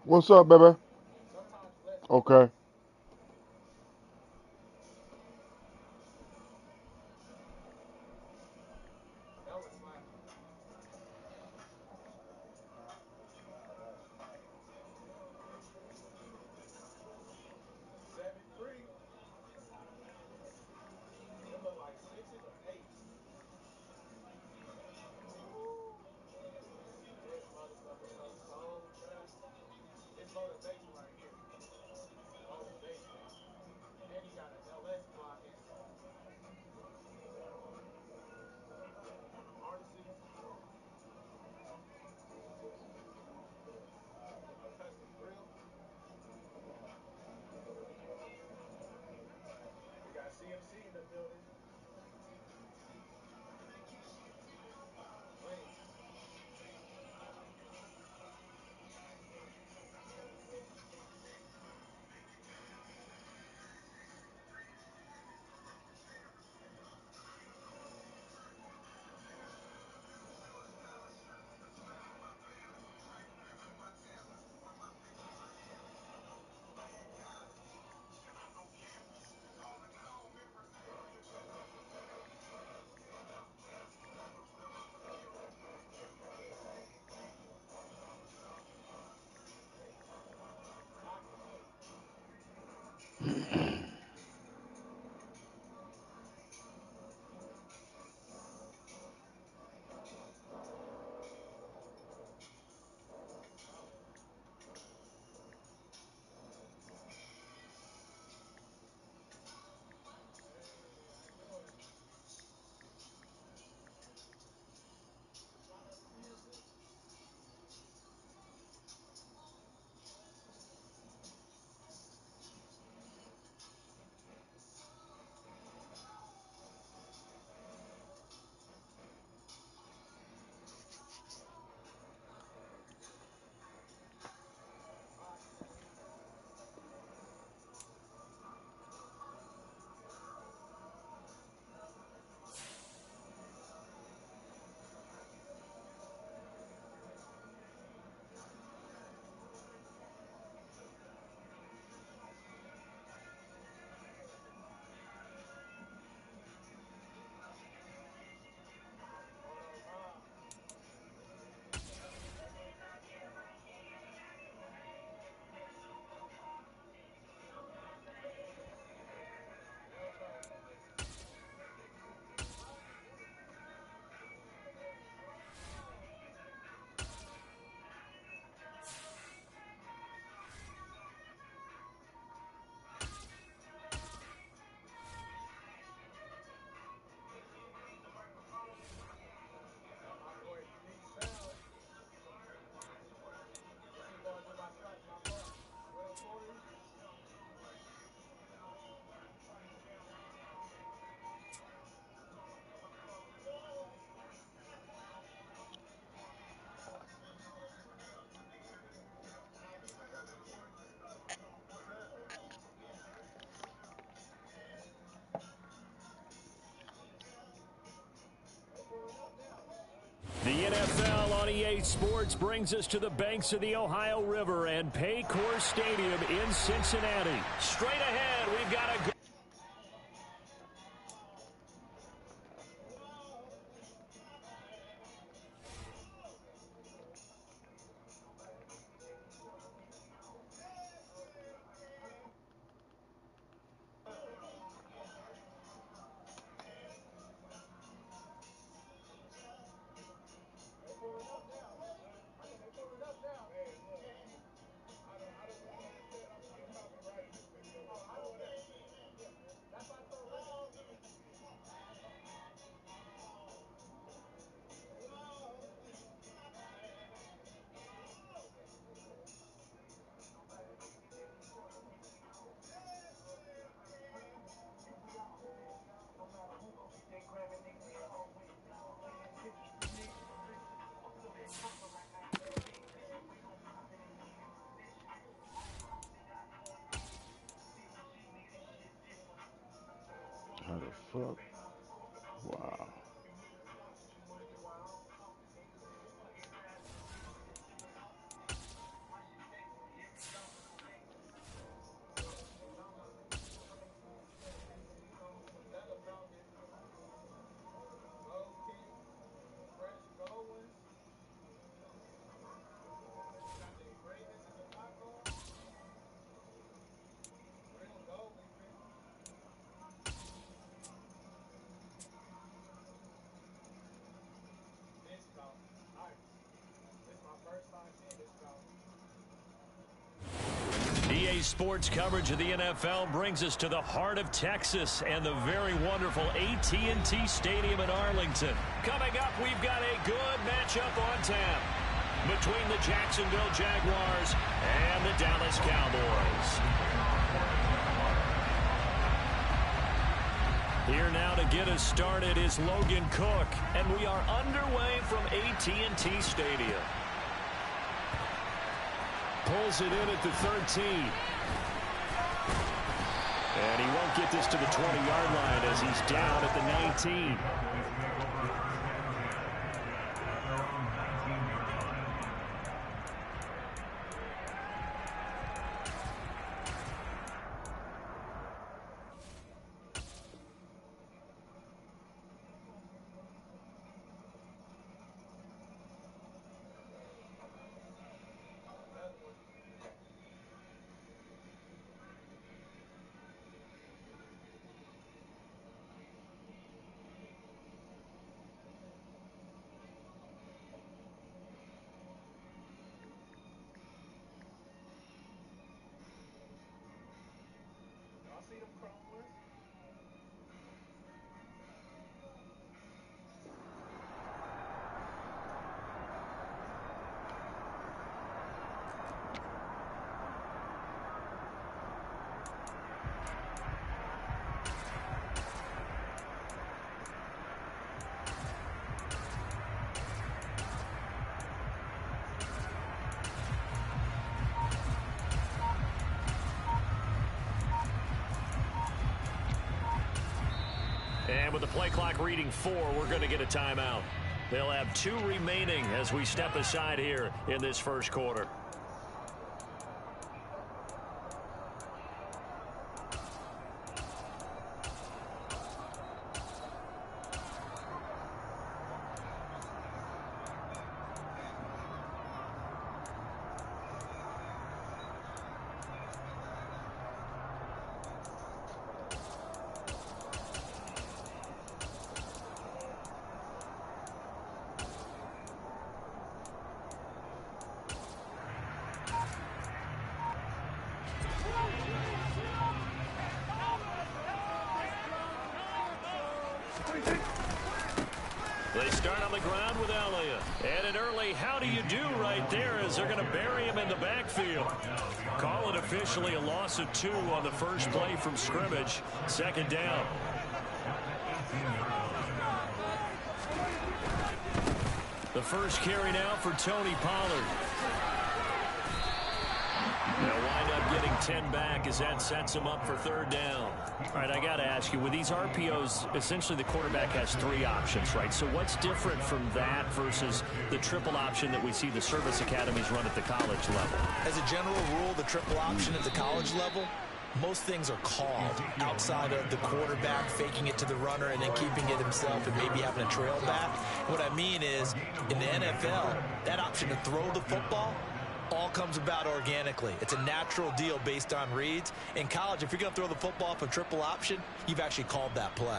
What's up, baby? Okay. The NFL on EA Sports brings us to the banks of the Ohio River and Paycor Stadium in Cincinnati. Straight ahead, we've got a... How the fuck? Wow. Today's sports coverage of the NFL brings us to the heart of Texas and the very wonderful AT&T Stadium in Arlington. Coming up, we've got a good matchup on tap between the Jacksonville Jaguars and the Dallas Cowboys. Here now to get us started is Logan Cook, and we are underway from AT&T Stadium. Pulls it in at the 13. And he won't get this to the 20-yard line as he's down at the 19. And with the play clock reading 4, we're going to get a timeout. They'll have 2 remaining as we step aside here in this first quarter. They start on the ground with Elliott. And an early how do you do right there as they're going to bury him in the backfield. Call it officially a loss of 2 on the first play from scrimmage. Second down. The first carry now for Tony Pollard. They'll wind up getting 10 back as that sets him up for third down. All right, I got to ask you, with these RPOs, essentially the quarterback has 3 options, right? So what's different from that versus the triple option that we see the service academies run at the college level? As a general rule, the triple option at the college level, most things are called outside of the quarterback faking it to the runner and then keeping it himself and maybe having a trail back. What I mean is, in the NFL, that option to throw the football all comes about organically. It's a natural deal based on reads. In college, if you're going to throw the football for triple option, you've actually called that play.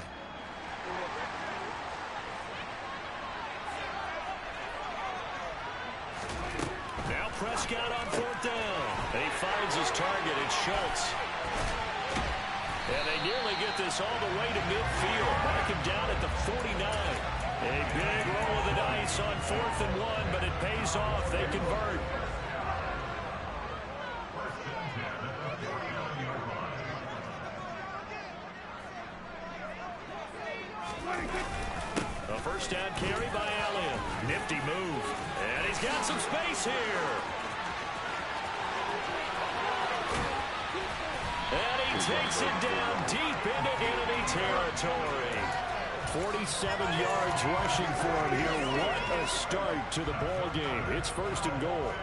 Now Prescott on fourth down. And he finds his target. It's Schultz. And they nearly get this all the way to midfield. Mark him down at the 49. A big roll of the dice on 4th and 1, but it pays off. They convert. A first down carry by Elliott. Nifty move. And he's got some space here. And he takes it down deep into enemy territory. 47 yards rushing for him here. What a start to the ball game. It's 1st and goal.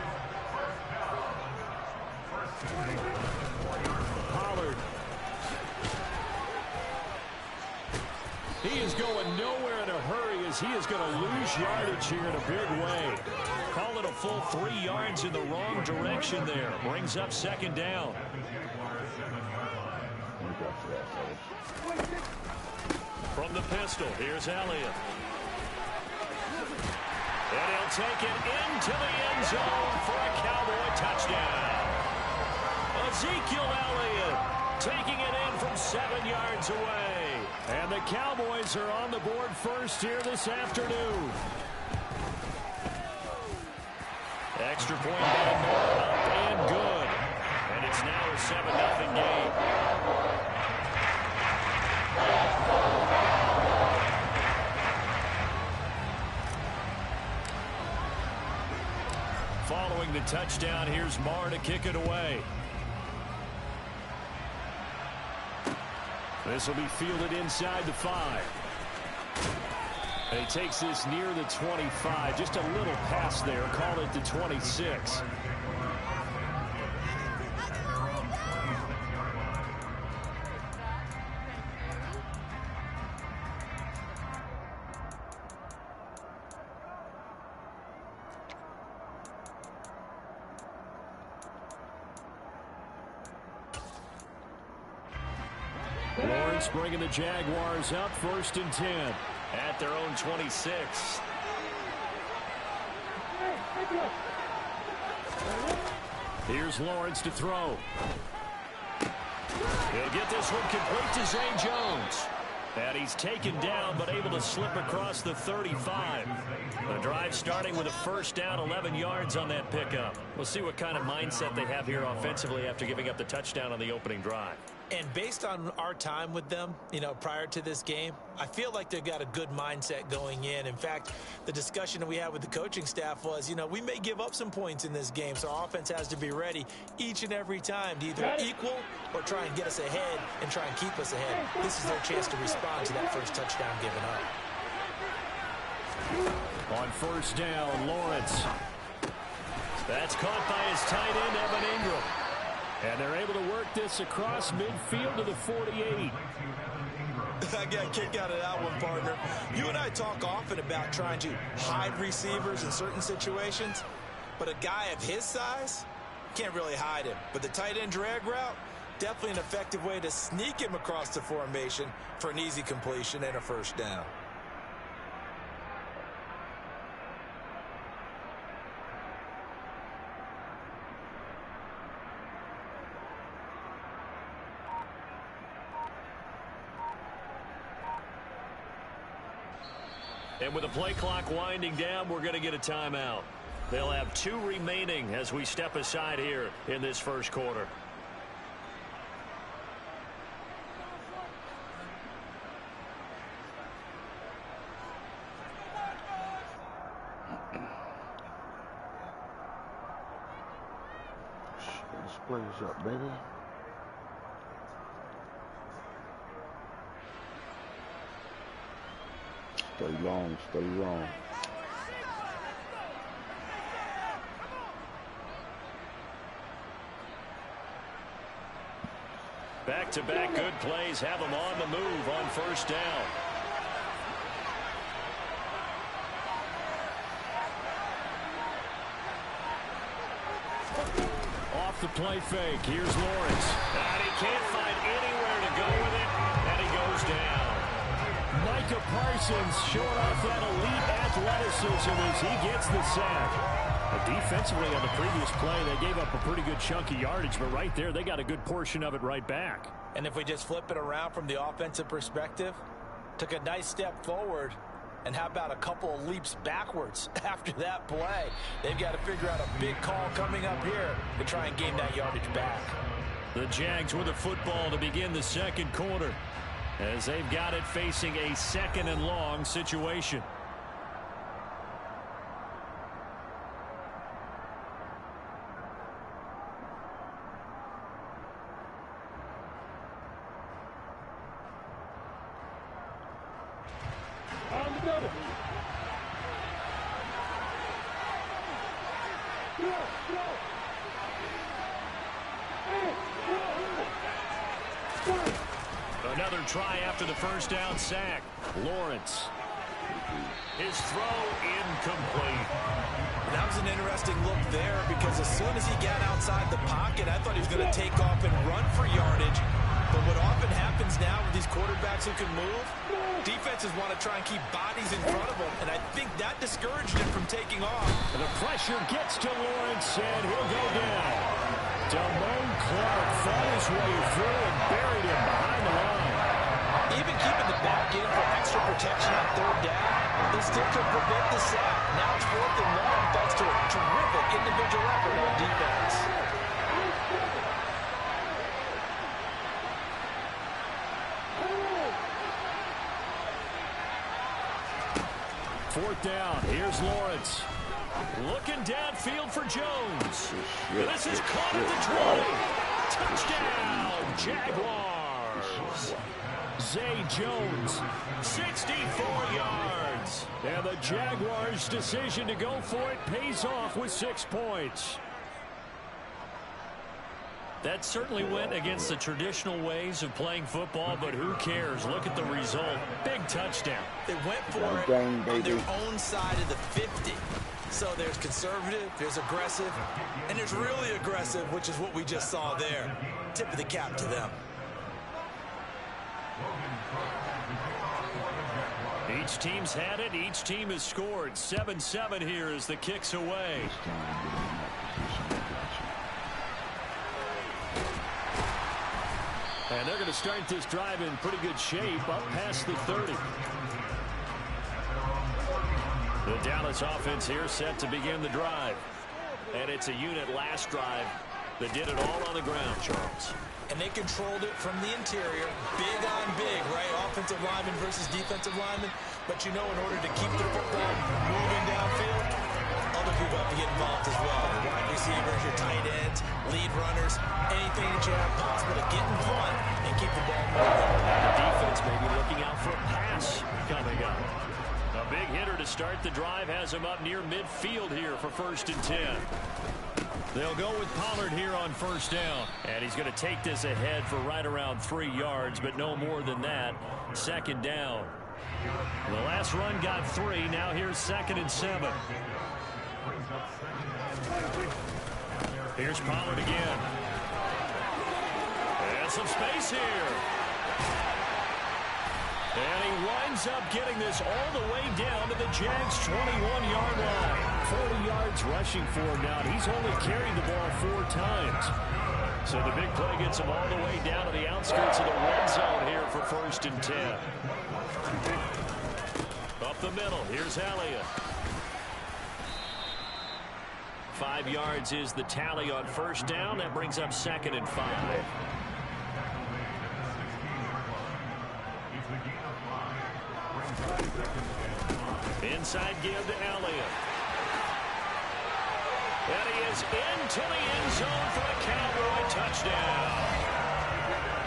Pollard. He is going nowhere in a hurry as he is going to lose yardage here in a big way. Call it a full 3 yards in the wrong direction there. Brings up 2nd down. From the pistol, here's Elliott. And he'll take it into the end zone for a Cowboy touchdown. Ezekiel Elliott taking it in from 7 yards away. And the Cowboys are on the board first here this afternoon. Extra point by Moore, up and good. And it's now a 7-0 game. Following the touchdown, here's Marr to kick it away. This will be fielded inside the 5. And he takes this near the 25. Just a little pass there. Call it the 26. Lawrence bringing the Jaguars up 1st and 10 at their own 26. Here's Lawrence to throw. He'll get this one complete to Zay Jones. And he's taken down but able to slip across the 35. The drive starting with a 1st down, 11 yards on that pickup. We'll see what kind of mindset they have here offensively after giving up the touchdown on the opening drive. And based on our time with them, prior to this game, I feel like they've got a good mindset going in. In fact, the discussion that we had with the coaching staff was, we may give up some points in this game, so our offense has to be ready each and every time to either equal or try and get us ahead and try and keep us ahead. This is their chance to respond to that first touchdown given up. On 1st down, Lawrence. That's caught by his tight end, Evan Ingram. And they're able to work this across midfield to the 48. I got a kick out of that one, partner. You and I talk often about trying to hide receivers in certain situations, but a guy of his size can't really hide him. But the tight end drag route, definitely an effective way to sneak him across the formation for an easy completion and a 1st down. And with the play clock winding down, we're going to get a timeout. They'll have 2 remaining as we step aside here in this 1st quarter. This plays up, baby. Stay long, stay long. Back-to-back good plays have them on the move on 1st down. Off the play fake, here's Lawrence. And he can't find anywhere to go with it, and he goes down. Micah Parsons showing off that elite athleticism as he gets the sack. Defensively on the previous play, they gave up a pretty good chunk of yardage, but right there, they got a good portion of it right back. And if we just flip it around from the offensive perspective, took a nice step forward, and how about a couple of leaps backwards after that play? They've got to figure out a big call coming up here to try and gain that yardage back. The Jags with the football to begin the 2nd quarter, as they've got it facing a 2nd and long situation. Another try after the 1st down sack. Lawrence. His throw incomplete. That was an interesting look there because as soon as he got outside the pocket, I thought he was going to take off and run for yardage. But what often happens now with these quarterbacks who can move, defenses want to try and keep bodies in front of them, and I think that discouraged him from taking off. And the pressure gets to Lawrence, and he'll go down. Damone Clark fought his way through and buried him behind the line. Even keeping the back in for extra protection on third down, they still could prevent the sack. Now it's 4th and 1 thanks to a terrific individual effort on defense. Fourth down. Here's Lawrence. Looking downfield for Jones. This is caught at the 20. Touchdown, Jaguars. Zay Jones, 64 yards. And the Jaguars' decision to go for it pays off with 6 points. That certainly went against the traditional ways of playing football, but who cares? Look at the result. Big touchdown. They went for it on their own side of the 50. So there's conservative, there's aggressive, and there's really aggressive, which is what we just saw there. Tip of the cap to them. Each team's had it. Each team has scored. 7-7 here as the kick's away. And they're going to start this drive in pretty good shape up past the 30. The Dallas offense here set to begin the drive. And it's a unit last drive that did it all on the ground, Charles. And they controlled it from the interior, big on big, right? Offensive lineman versus defensive lineman. But you know, in order to keep the football moving downfield, other people have to get involved as well. Your wide receivers, your tight ends, lead runners, anything that you have possible to get in front and keep the ball moving. The defense may be looking out for a pass coming up. A big hitter to start the drive has him up near midfield here for 1st and 10. They'll go with Pollard here on 1st down. And he's going to take this ahead for right around 3 yards, but no more than that. 2nd down. The last run got 3. Now here's 2nd and 7. Here's Pollard again. And some space here. And he winds up getting this all the way down to the Jags' 21-yard line. 40 yards rushing for him now. He's only carried the ball 4 times. So the big play gets him all the way down to the outskirts of the red zone here for 1st and 10. Up the middle. Here's Elliott. 5 yards is the tally on 1st down. That brings up 2nd and 5. Inside give to Elliott. And he is into the end zone for a Cowboy touchdown.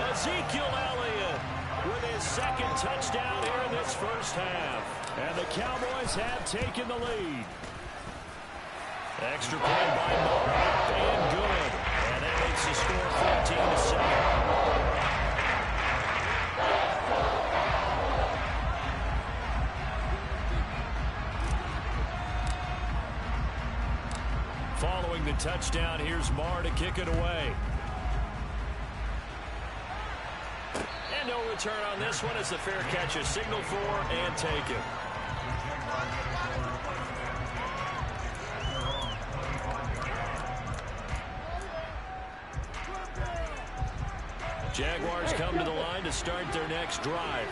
Ezekiel Elliott with his 2nd touchdown here in this 1st half. And the Cowboys have taken the lead. Extra play by Moore, and good. And that makes the score 14-7. Following the touchdown, here's Marr to kick it away. And no return on this one as the fair catch is signaled for and taken. Jaguars come to the line to start their next drive.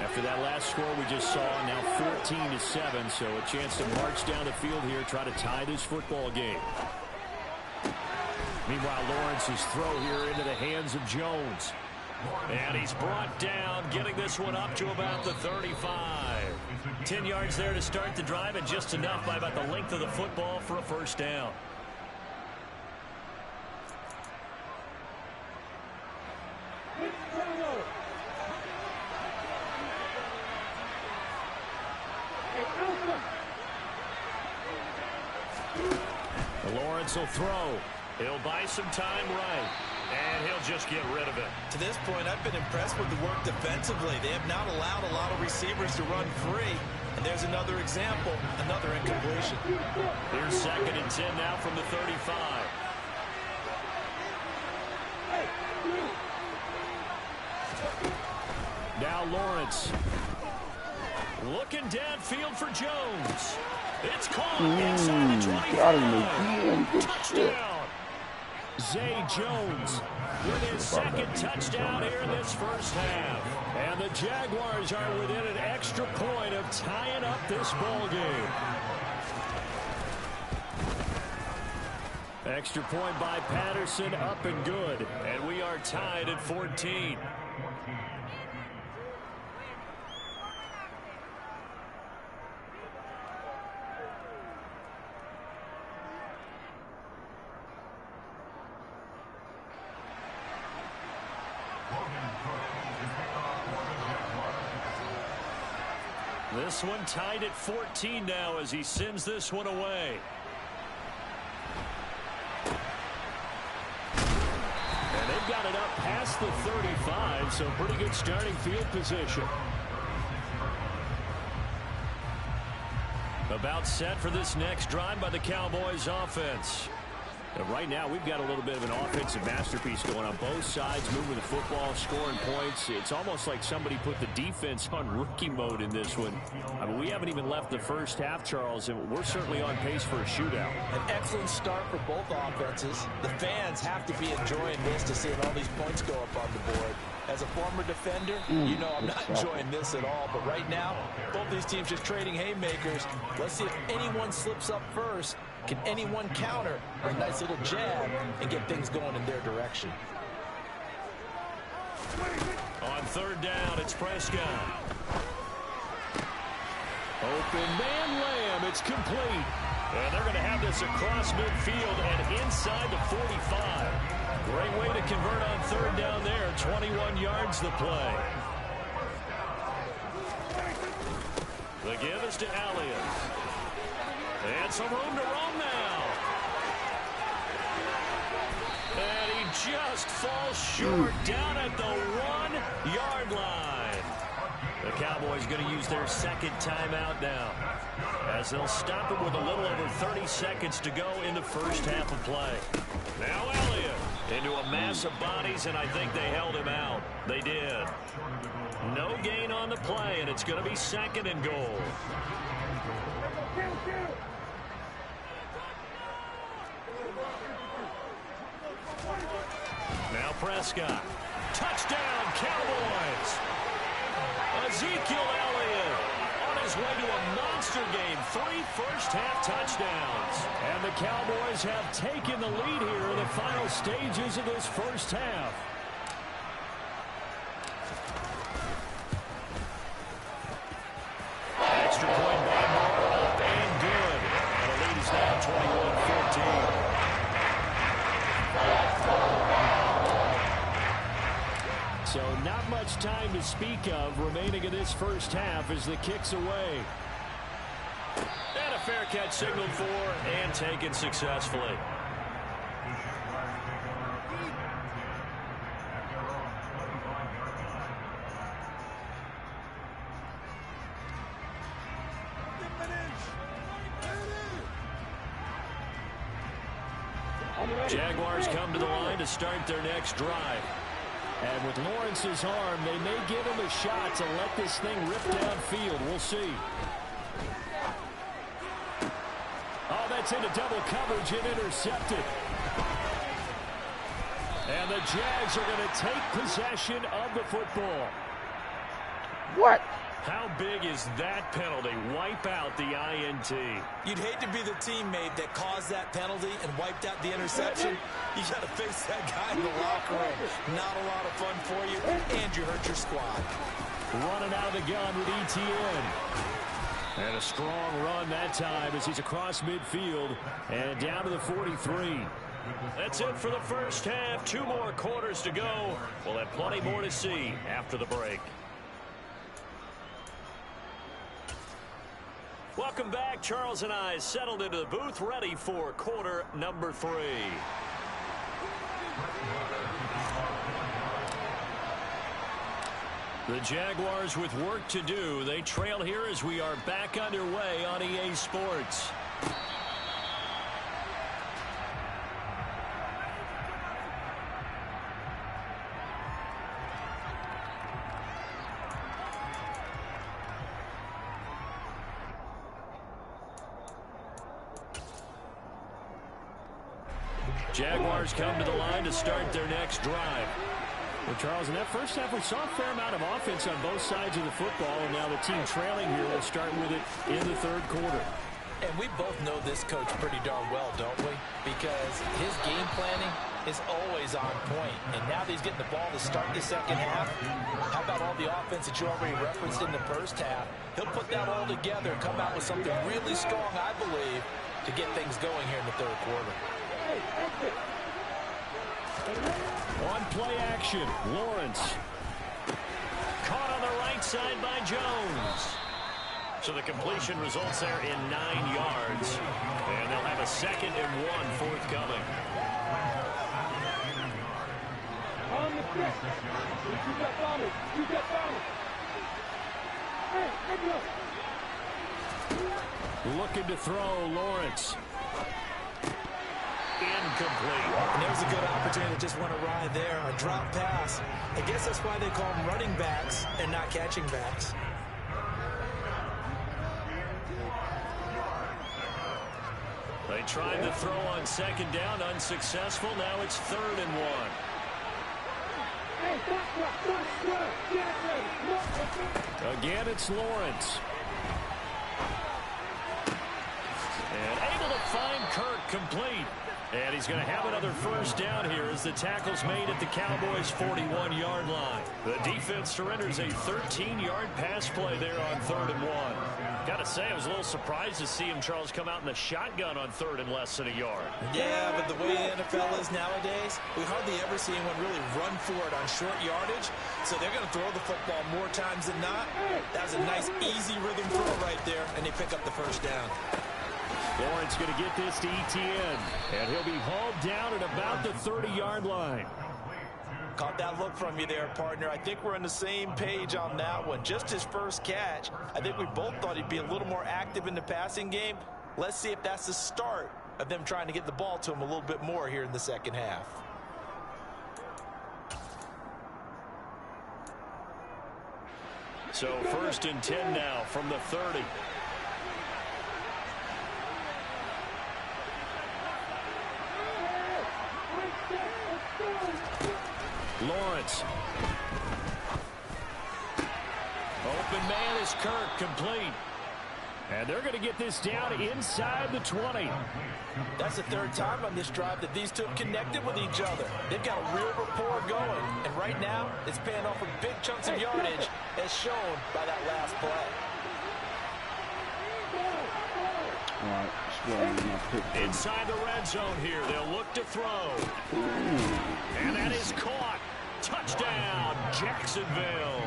After that last score we just saw, now 14-7, so a chance to march down the field here, try to tie this football game. Meanwhile, Lawrence's throw here into the hands of Jones. And he's brought down, getting this one up to about the 35. 10 yards there to start the drive, and just enough by about the length of the football for a 1st down. Lawrence will throw. He'll buy some time right. And he'll just get rid of it. To this point, I've been impressed with the work defensively. They have not allowed a lot of receivers to run free. And there's another example, another incompletion. Here's 2nd and 10 now from the 35. Now Lawrence. Looking downfield for Jones. It's caught inside the 25. Touchdown. Zay Jones with his second touchdown here in this first half. And the Jaguars are within an extra point of tying up this ball game. Extra point by Patterson, up and good. And we are tied at 14. This one tied at 14 now as he sends this one away. And they've got it up past the 35, so pretty good starting field position. About set for this next drive by the Cowboys offense. And right now, we've got a little bit of an offensive masterpiece going on both sides, moving the football, scoring points. It's almost like somebody put the defense on rookie mode in this one. I mean, we haven't even left the first half, Charles, and we're certainly on pace for a shootout. An excellent start for both offenses. The fans have to be enjoying this to see all these points go up on the board. As a former defender, you know I'm not enjoying this at all. But right now, both these teams just trading haymakers. Let's see if anyone slips up first. Can anyone counter a nice little jab and get things going in their direction? On third down, it's Prescott. Open man Lamb. It's complete. And they're going to have this across midfield and inside the 45. Great way to convert on third down there. 21 yards the play. The give is to Elliott. And some room to roam now. And he just falls short down at the 1-yard line. The Cowboys going to use their second timeout now, as they'll stop it with a little over 30 seconds to go in the first half of play. Now Elliott into a mass of bodies, and I think they held him out. They did. No gain on the play, and it's going to be second and goal. Now Prescott. Touchdown, Cowboys. Ezekiel Elliott on his way to a monster game. 3 first-half touchdowns. And the Cowboys have taken the lead here in the final stages of this first half. Extra point by Moore, up and good. And the lead is now 21-14. So not much time to speak of remaining in this first half as the kick's away. And a fair catch signaled for and taken successfully. Jaguars come to the line to start their next drive. And with Lawrence's arm, they may give him a shot to let this thing rip downfield. We'll see. Oh, that's into double coverage and intercepted. And the Jags are going to take possession of the football. What? How big is that penalty? Wipe out the INT. You'd hate to be the teammate that caused that penalty and wiped out the interception. You got to face that guy in the locker room. Not a lot of fun for you, and you hurt your squad. Running out of the gun with ETN. And a strong run that time as he's across midfield and down to the 43. That's it for the first half. 2 more quarters to go. We'll have plenty more to see after the break. Welcome back. Charles and I settled into the booth, ready for quarter number 3. The Jaguars with work to do. They trail here as we are back underway on EA Sports. Jaguars come to the line to start their next drive. Well, Charles, in that first half, we saw a fair amount of offense on both sides of the football, and now the team trailing here will start with it in the third quarter. And we both know this coach pretty darn well, don't we? Because his game planning is always on point. And now that he's getting the ball to start the second half, how about all the offense that you already referenced in the first half? He'll put that all together and come out with something really strong, I believe, to get things going here in the third quarter. On play action, Lawrence. Caught on the right side by Jones. So the completion results there in 9 yards. And they'll have a 2nd and 1 forthcoming. Looking to throw, Lawrence. Incomplete. And there's a good opportunity to just want to ride there. A drop pass. I guess that's why they call them running backs and not catching backs. They tried to throw on 2nd down, unsuccessful. Now it's 3rd and 1. Again, it's Lawrence. And able to find Kirk complete. And he's going to have another first down here as the tackle's made at the Cowboys' 41-yard line. The defense surrenders a 13-yard pass play there on 3rd and 1. Got to say, I was a little surprised to see him, Charles, come out in the shotgun on 3rd and less than a yard. Yeah, but the way the NFL is nowadays, we hardly ever see anyone really run for it on short yardage. So they're going to throw the football more times than not. That was a nice, easy rhythm throw right there, and they pick up the first down. Lawrence going to get this to Etienne, and he'll be hauled down at about the 30-yard line. Caught that look from you there, partner. I think we're on the same page on that one. Just his first catch. I think we both thought he'd be a little more active in the passing game. Let's see if that's the start of them trying to get the ball to him a little bit more here in the second half. So 1st and 10 now from the 30. Lawrence. Open man is Kirk, complete. And they're going to get this down inside the 20. That's the 3rd time on this drive that these two have connected with each other. They've got a real rapport going. And right now, it's paying off with big chunks of yardage as shown by that last play. Inside the red zone here, they'll look to throw. And that is caught. Touchdown, Jacksonville.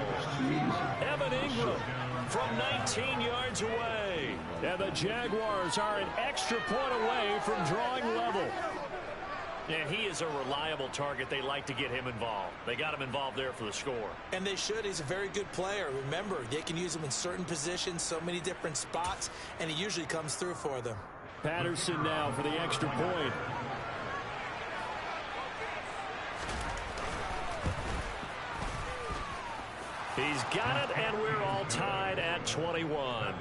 Evan Ingram from 19 yards away. And the Jaguars are an extra point away from drawing level. And he is a reliable target. They like to get him involved. They got him involved there for the score. And they should. He's a very good player. Remember, they can use him in certain positions, so many different spots, and he usually comes through for them. Patterson now for the extra point. He's got it, and we're all tied at 21.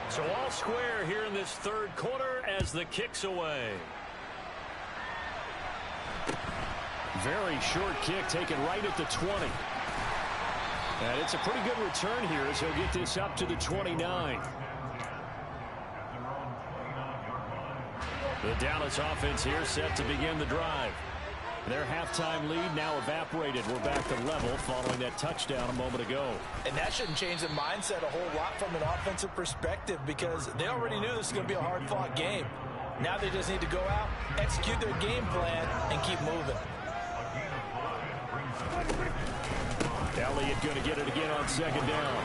So all square here in this third quarter as the kick's away. Very short kick taken right at the 20. And it's a pretty good return here as he'll get this up to the 29. The Dallas offense here set to begin the drive. Their halftime lead now evaporated. We're back to level following that touchdown a moment ago. And that shouldn't change the mindset a whole lot from an offensive perspective because they already knew this was going to be a hard-fought game. Now they just need to go out, execute their game plan, and keep moving. Elliott going to get it again on 2nd down.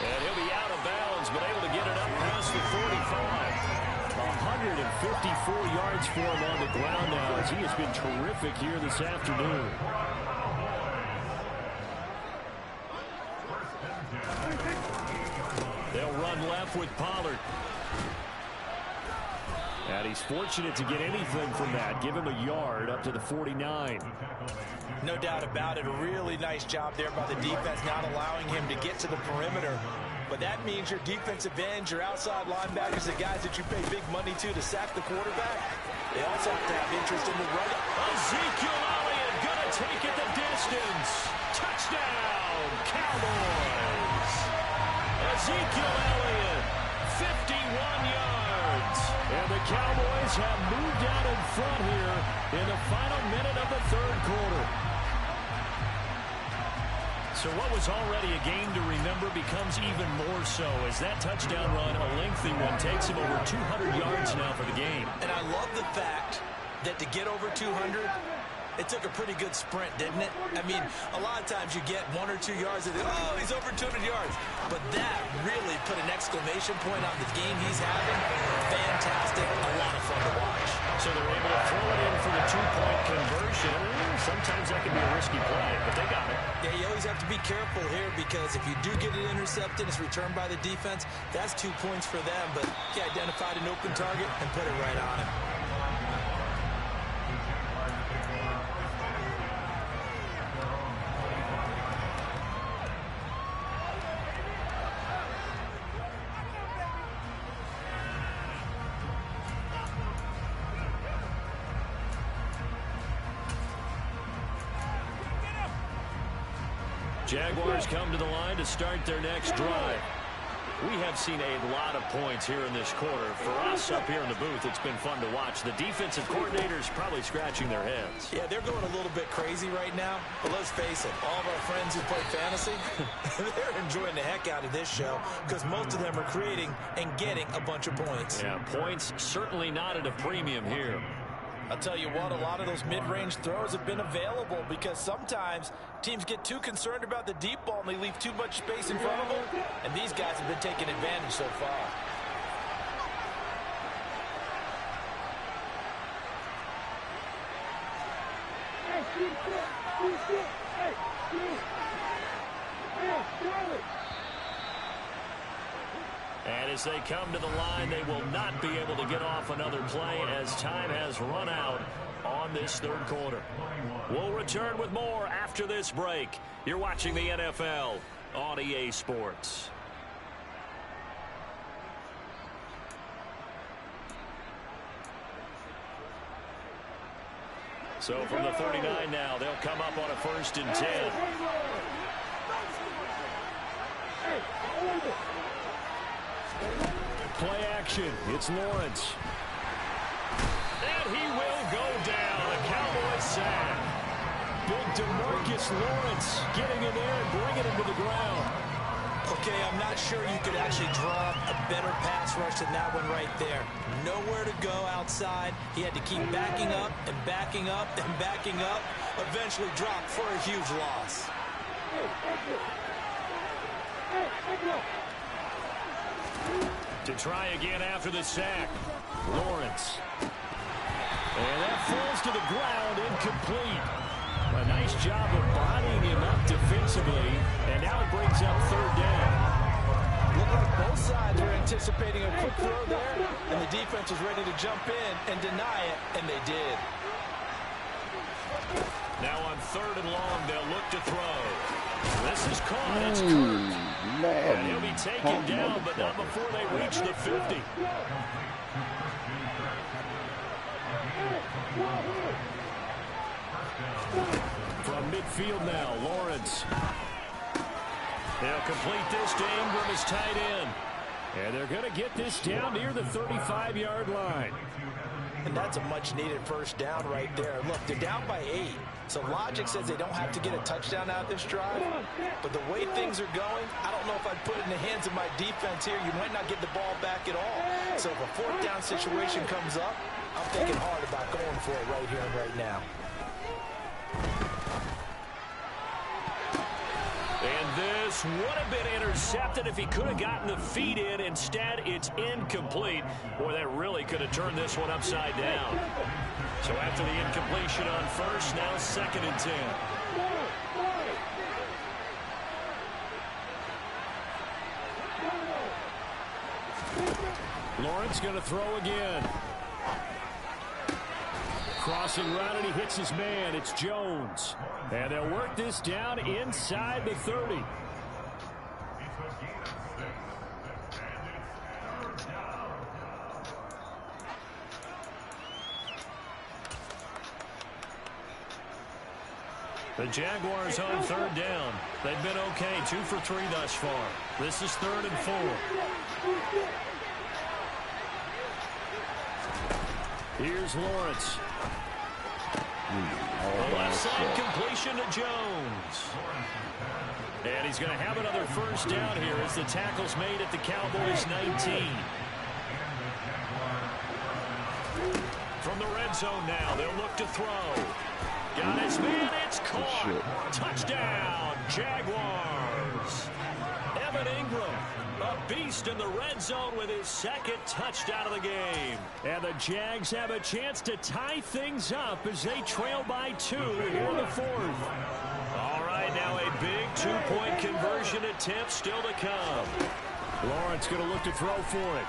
And he'll be out of bounds, but able to get it up past the 45. 154 yards for him on the ground now as he has been terrific here this afternoon. They'll run left with Pollard. And he's fortunate to get anything from that. Give him a yard up to the 49. No doubt about it. A really nice job there by the defense, not allowing him to get to the perimeter. But that means your defensive ends, your outside linebackers, the guys that you pay big money to sack the quarterback, they also have to have interest in the run. Ezekiel Elliott gonna take it the distance. Touchdown, Cowboys. Ezekiel Elliott, 51 yards. And the Cowboys have moved out in front here in the final minute of the third quarter. So what was already a game to remember becomes even more so as that touchdown run, a lengthy one, takes him over 200 yards now for the game. And I love the fact that to get over 200, it took a pretty good sprint, didn't it? I mean, a lot of times you get 1 or 2 yards and oh, he's over 200 yards. But that really put an exclamation point on the game he's having. Fantastic. A lot of fun to watch. So they're able to throw it in for the two-point conversion. Sometimes that can be a risky play, but they got it. Yeah, you always have to be careful here because if you do get it intercepted, it's returned by the defense. That's 2 points for them, but he identified an open target and put it right on him. Jaguars come to the line to start their next drive. We have seen a lot of points here in this quarter. For us up here in the booth, it's been fun to watch. The defensive coordinators probably scratching their heads. Yeah, they're going a little bit crazy right now. But let's face it, all of our friends who play fantasy, they're enjoying the heck out of this show because most of them are creating and getting a bunch of points. Yeah, points certainly not at a premium here. I'll tell you what, a lot of those mid-range throws have been available because sometimes teams get too concerned about the deep ball and they leave too much space in front of them, and these guys have been taking advantage so far. And as they come to the line, they will not be able to get off another play as time has run out on this third quarter. We'll return with more after this break. You're watching the NFL on EA Sports. So from the 39 now, they'll come up on a 1st and 10. Play action. It's Lawrence. And he will go down. A Cowboys sack. Big DeMarcus Lawrence getting in there and bringing him to the ground. Okay, I'm not sure you could actually draw a better pass rush than that one right there. Nowhere to go outside. He had to keep backing up and backing up and backing up. Eventually dropped for a huge loss. To try again after the sack. Lawrence. And that falls to the ground, incomplete. A nice job of bodying him up defensively, and now it brings up 3rd down. Looked like both sides were anticipating a quick throw there, and the defense was ready to jump in and deny it, and they did. Now on 3rd and long, they'll look to throw. This is caught. It's Kirk. And he'll be taken down, but not before they reach the 50. From midfield now, Lawrence. They'll complete this to Ingram as tight end. And they're going to get this down near the 35-yard line. And that's a much-needed 1st down right there. Look, they're down by 8. So logic says they don't have to get a touchdown out of this drive. But the way things are going, I don't know if I'd put it in the hands of my defense here. You might not get the ball back at all. So if a 4th down situation comes up, I'm thinking hard about going for it right here and right now. And this would have been intercepted if he could have gotten the feet in. Instead, it's incomplete. Boy, that really could have turned this one upside down. So after the incompletion on 1st, now 2nd and 10. Lawrence going to throw again. Crossing route, and he hits his man. It's Jones. And they'll work this down inside the 30. The Jaguars on third down. They've been okay, 2 for 3 thus far. This is 3rd and 4. Here's Lawrence. The left side completion to Jones. And he's going to have another first down here as the tackle's made at the Cowboys 19. From the red zone now, they'll look to throw. Got his man, it's caught. Touchdown, Jaguars. Evan Ingram, a beast in the red zone with his 2nd touchdown of the game. And the Jags have a chance to tie things up as they trail by 2 here in the 4th. All right, now a big 2-point conversion attempt still to come. Lawrence going to look to throw for it.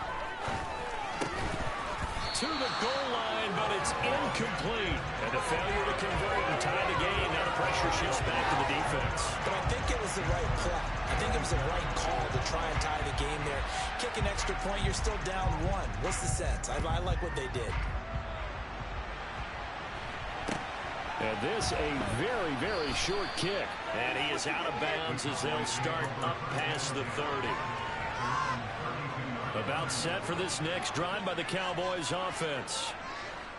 To the goal line, but it's incomplete. And a failure to convert and tie the game. Now the pressure shifts back to the defense. But I think it was the right play. I think it was the right call to try and tie the game there. Kick an extra point, you're still down 1. What's the sense? I like what they did. And this a very, very short kick. And he is out of bounds as they'll start up past the 30. About set for this next drive by the Cowboys offense.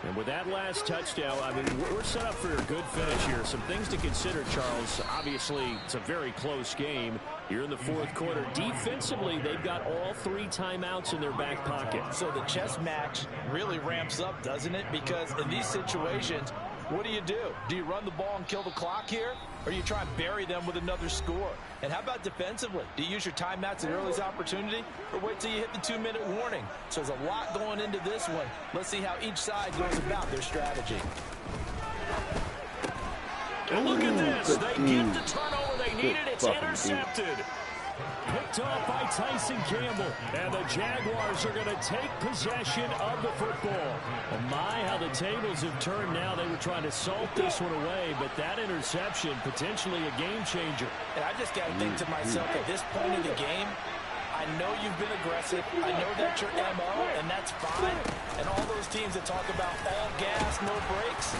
And with that last touchdown, I mean, we're set up for a good finish here. Some things to consider, Charles. Obviously, it's a very close game here in the 4th quarter. Defensively, they've got all 3 timeouts in their back pocket. So the chess match really ramps up, doesn't it? Because in these situations, what do? Do you run the ball and kill the clock here? Or you try and bury them with another score? And how about defensively? Do you use your timeouts at earliest opportunity? Or wait till you hit the 2-minute warning? So there's a lot going into this one. Let's see how each side goes about their strategy. And look at this. They get the turnover they needed. It's intercepted. Picked off by Tyson Campbell. And the Jaguars are going to take possession of the football. And my, how the tables have turned now. They were trying to salt this one away, but that interception, potentially a game changer. And I just got to think to myself, at this point in the game, I know you've been aggressive. I know that's your MO, and that's fine. And all those teams that talk about all gas, no brakes,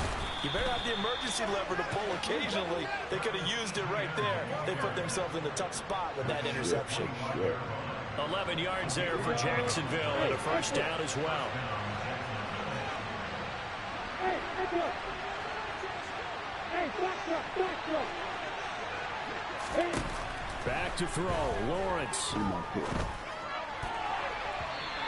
you better have the emergency lever to pull occasionally. They could have used it right there. They put themselves in a tough spot with that interception. 11 yards there for Jacksonville and a first down as well. Back to throw, Lawrence.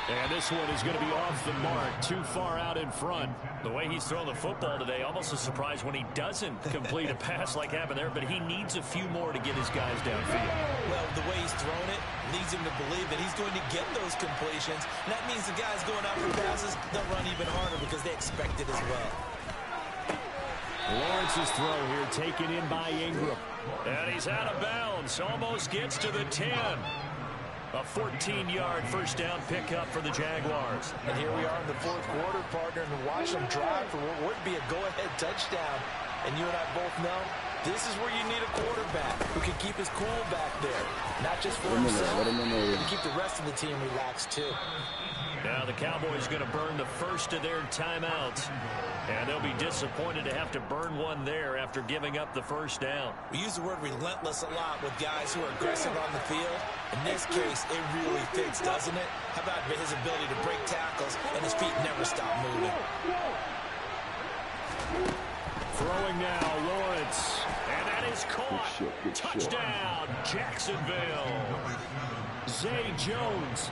And this one is going to be off the mark, too far out in front. The way he's thrown the football today, almost a surprise when he doesn't complete a pass like happened there, but he needs a few more to get his guys downfield. Well, the way he's thrown it leads him to believe that he's going to get those completions. And that means the guys going out for passes, they'll run even harder because they expect it as well. Lawrence's throw here taken in by Ingram. And he's out of bounds. Almost gets to the 10. A 14-yard first down pickup for the Jaguars. And here we are in the 4th quarter, partner, and watch them drive for what would be a go-ahead touchdown. And you and I both know this is where you need a quarterback who can keep his cool back there. Not just for himself, but to keep the rest of the team relaxed, too. Now the Cowboys going to burn the first of their timeouts. And they'll be disappointed to have to burn one there after giving up the first down. We use the word relentless a lot with guys who are aggressive on the field. In this case, it really fits, doesn't it? How about his ability to break tackles and his feet never stop moving? Throwing now, Lawrence. And that is caught. Touchdown, Jacksonville. Zay Jones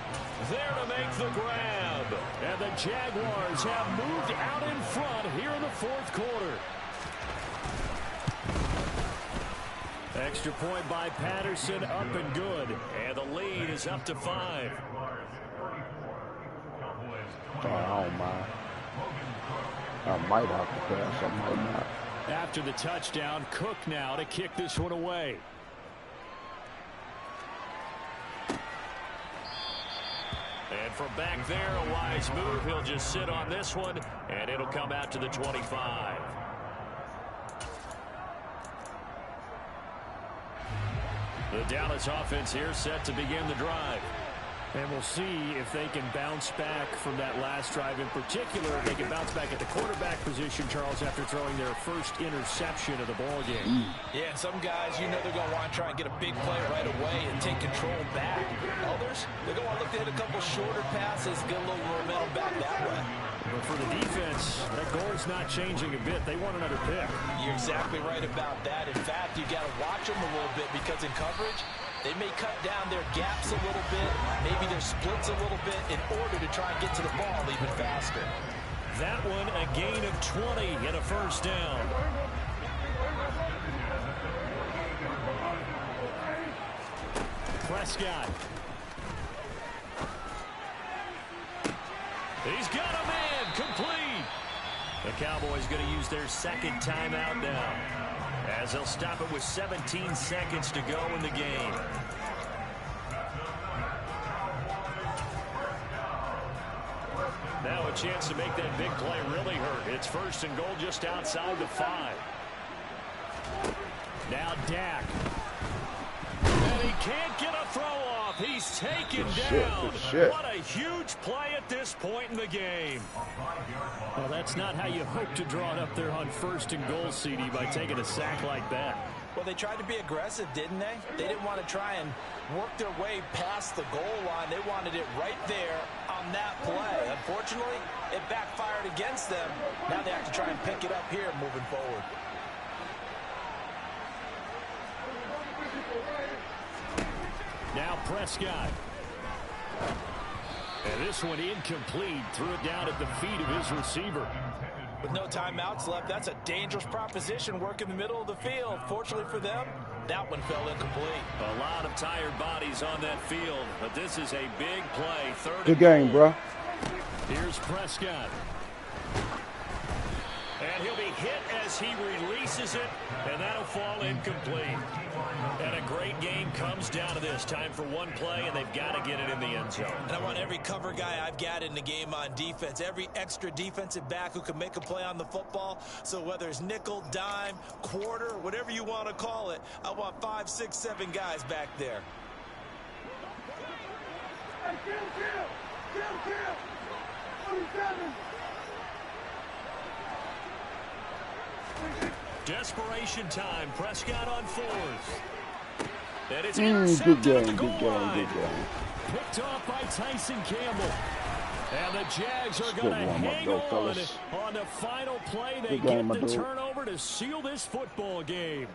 there to make the grab. And the Jaguars have moved out in front here in the 4th quarter. Extra point by Patterson, up and good. And the lead is up to 5. Oh, my. I might have to pass. I might not. After the touchdown, Cook now to kick this one away. And from back there, a wise move. He'll just sit on this one, and it'll come out to the 25. The Dallas offense here set to begin the drive. And we'll see if they can bounce back from that last drive in particular. If they can bounce back at the quarterback position, Charles, after throwing their first interception of the ballgame. Yeah, and some guys, you know they're going to want to try and get a big play right away and take control back. Others, they're going to want to look to hit a couple shorter passes, get a little momentum back that way. But for the defense, that goal's not changing a bit. They want another pick. You're exactly right about that. In fact, you got to watch them a little bit because in coverage, they may cut down their gaps a little bit, maybe their splits a little bit in order to try and get to the ball even faster. That one a gain of 20 and a first down. Prescott. He's got a man complete. The Cowboys going to use their second timeout now, as they'll stop it with 17 seconds to go in the game. Now a chance to make that big play really hurt. It's first and goal just outside the 5. Now Dak. And he can't get a throw off. He's taken down. What a huge play at this point in the game. Well, that's not how you hope to draw it up there on first and goal, CD, by taking a sack like that. Well, they tried to be aggressive, didn't they? They didn't want to try and work their way past the goal line. They wanted it right there on that play. Unfortunately, it backfired against them. Now they have to try and pick it up here moving forward. Now Prescott. And this one incomplete. Threw it down at the feet of his receiver. With no timeouts left, that's a dangerous proposition. Work in the middle of the field. Fortunately for them, that one fell incomplete. A lot of tired bodies on that field, but this is a big play. Good game, bro. Here's Prescott. And he'll be hit as he releases it, and that'll fall incomplete. And a great game comes down to this. Time for one play, and they've got to get it in the end zone. And I want every cover guy I've got in the game on defense, every extra defensive back who can make a play on the football. So whether it's nickel, dime, quarter, whatever you want to call it, I want 5, 6, 7 guys back there. Desperation time. Prescott on 4th. And it's Good game, good game. Picked off by Tyson Campbell. And the Jags are going to hang on the final play. They get the turnover to seal this football game.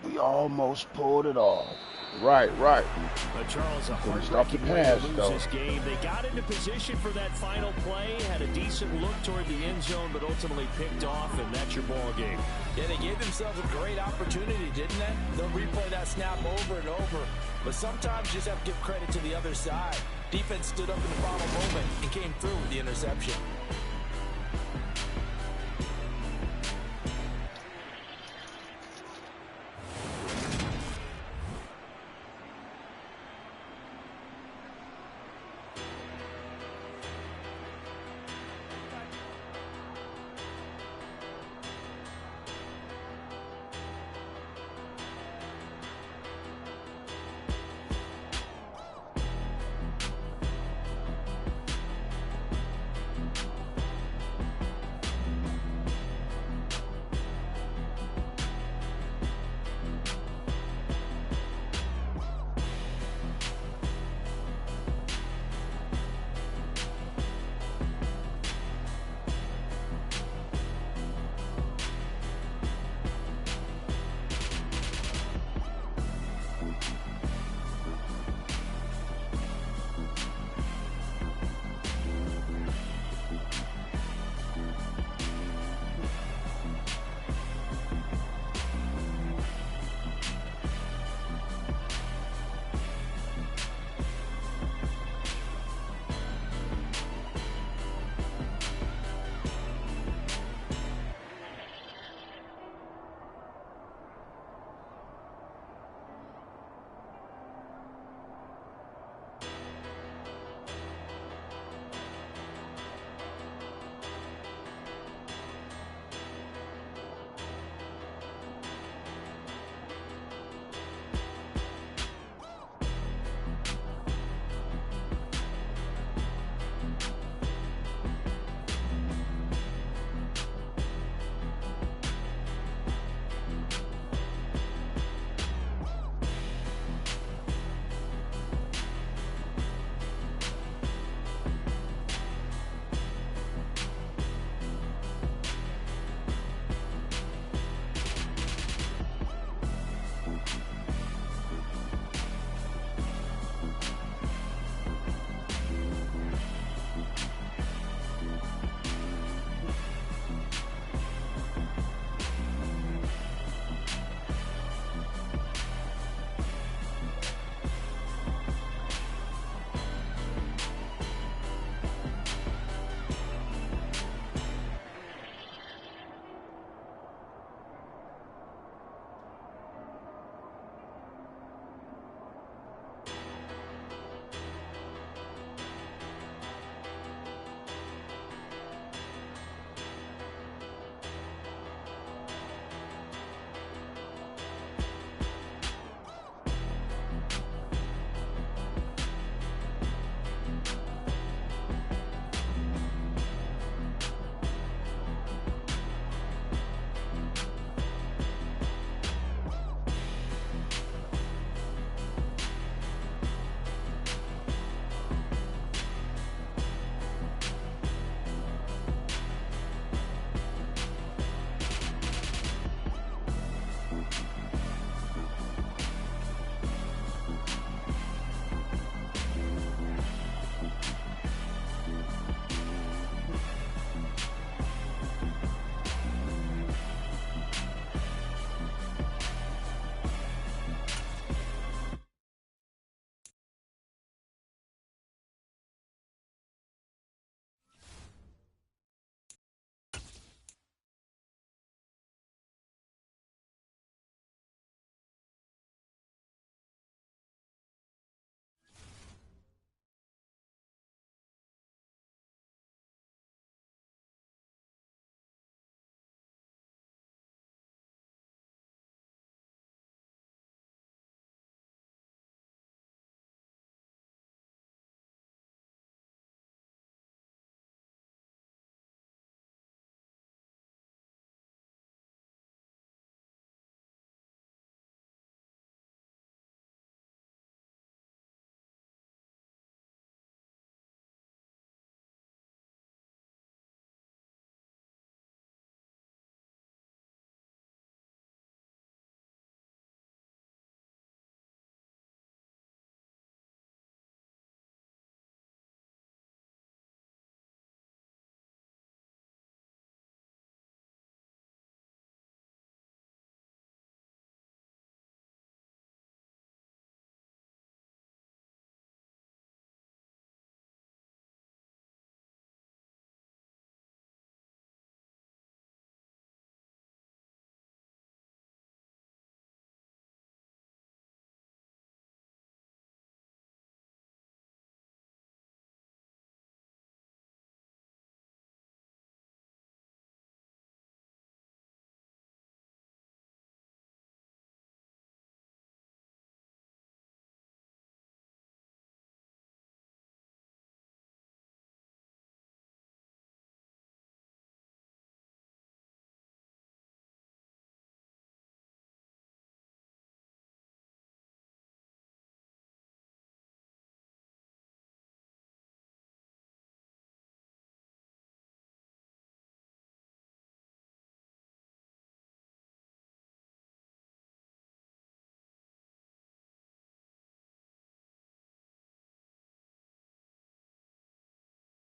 We almost pulled it off. Right. But Charles, a heartbreaking way to lose this game. They got into position for that final play, had a decent look toward the end zone, but ultimately picked off, and that's your ball game. Yeah, they gave themselves a great opportunity, didn't they? They'll replay that snap over and over. But sometimes you just have to give credit to the other side. Defense stood up in the final moment and came through with the interception.